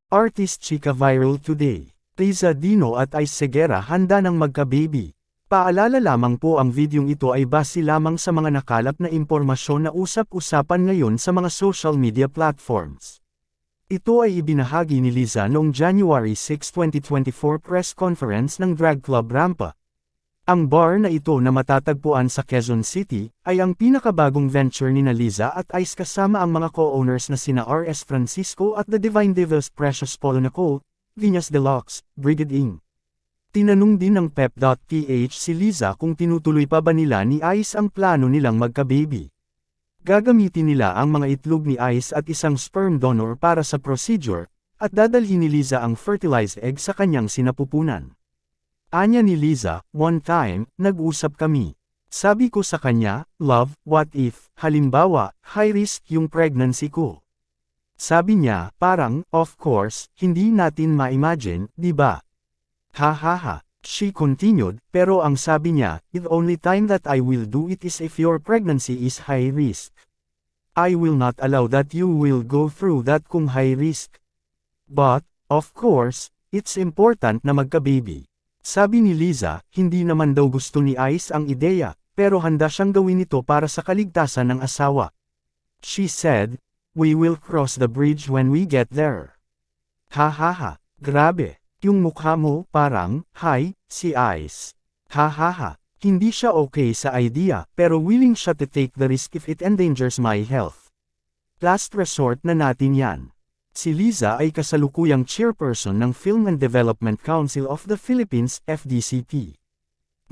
Artist chika viral today. Liza Dino at Ice Segura handa ng magka-baby. Paalala lamang po, ang videong ito ay base lamang sa mga nakalap na impormasyon na usap-usapan ngayon sa mga social media platforms. Ito ay ibinahagi ni Liza noong January 6, 2024 press conference ng Drag Club Rampa. Ang bar na ito na matatagpuan sa Quezon City, ay ang pinakabagong venture ni Liza at Ice kasama ang mga co-owners na sina R.S. Francisco at The Divine Divas Precious Polo Nicole, Viñas Deluxe, Brigid Ing. Tinanong din ng Pep.ph si Liza kung tinutuloy pa ba nila ni Ice ang plano nilang magka-baby. Gagamitin nila ang mga itlog ni Ice at isang sperm donor para sa procedure, at dadalhin ni Liza ang fertilized egg sa kanyang sinapupunan. Anya ni Liza, "One time, nag-usap kami. Sabi ko sa kanya, love, what if, halimbawa, high risk yung pregnancy ko?" Sabi niya, parang, of course, hindi natin ma-imagine, di ba? Ha ha ha. She continued, pero ang sabi niya, the only time that I will do it is if your pregnancy is high risk. I will not allow that you will go through that kung high risk. But, of course, it's important na magka-baby. Sabi ni Liza, hindi naman daw gusto ni Ice ang ideya, pero handa siyang gawin ito para sa kaligtasan ng asawa. She said, "We will cross the bridge when we get there." Ha ha ha, grabe, yung mukha mo parang, hi, si Ice. Ha ha ha, hindi siya okay sa idea, pero willing siya to take the risk if it endangers my health. Last resort na natin yan. Si Liza ay kasalukuyang chairperson ng Film and Development Council of the Philippines, FDCP.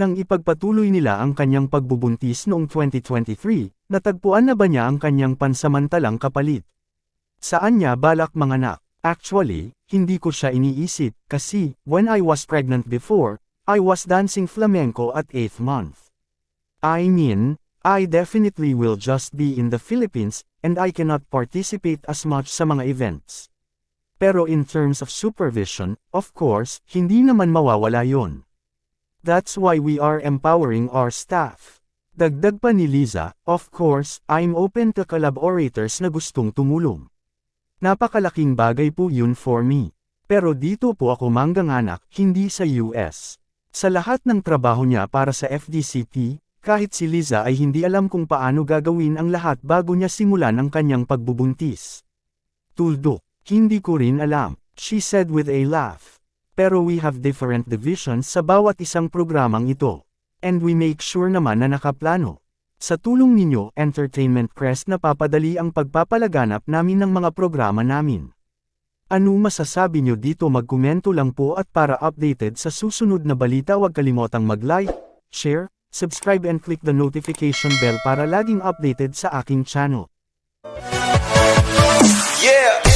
Nang ipagpatuloy nila ang kanyang pagbubuntis noong 2023, natagpuan na ba niya ang kanyang pansamantalang kapalit? Saan niya balak manganak? Actually, hindi ko siya iniisip, kasi, when I was pregnant before, I was dancing flamenco at 8th month. I mean, I definitely will just be in the Philippines, and I cannot participate as much sa mga events. Pero in terms of supervision, of course, hindi naman mawawala yon. That's why we are empowering our staff. Dagdag pa ni Liza, of course, I'm open to collaborators na gustong tumulong. Napakalaking bagay po yun for me. Pero dito po ako mangganganak, hindi sa US. Sa lahat ng trabaho niya para sa FDCP, kahit si Liza ay hindi alam kung paano gagawin ang lahat bago niya simulan ang kanyang pagbubuntis. Tuldok, hindi ko rin alam, she said with a laugh. Pero we have different divisions sa bawat isang programang ito. And we make sure naman na nakaplano. Sa tulong ninyo, Entertainment Press, napapadali ang pagpapalaganap namin ng mga programa namin. Ano masasabi nyo dito? Magkomento lang po, at para updated sa susunod na balita, huwag kalimotang mag-like, share, subscribe and click the notification bell para laging updated sa aking channel. Yeah!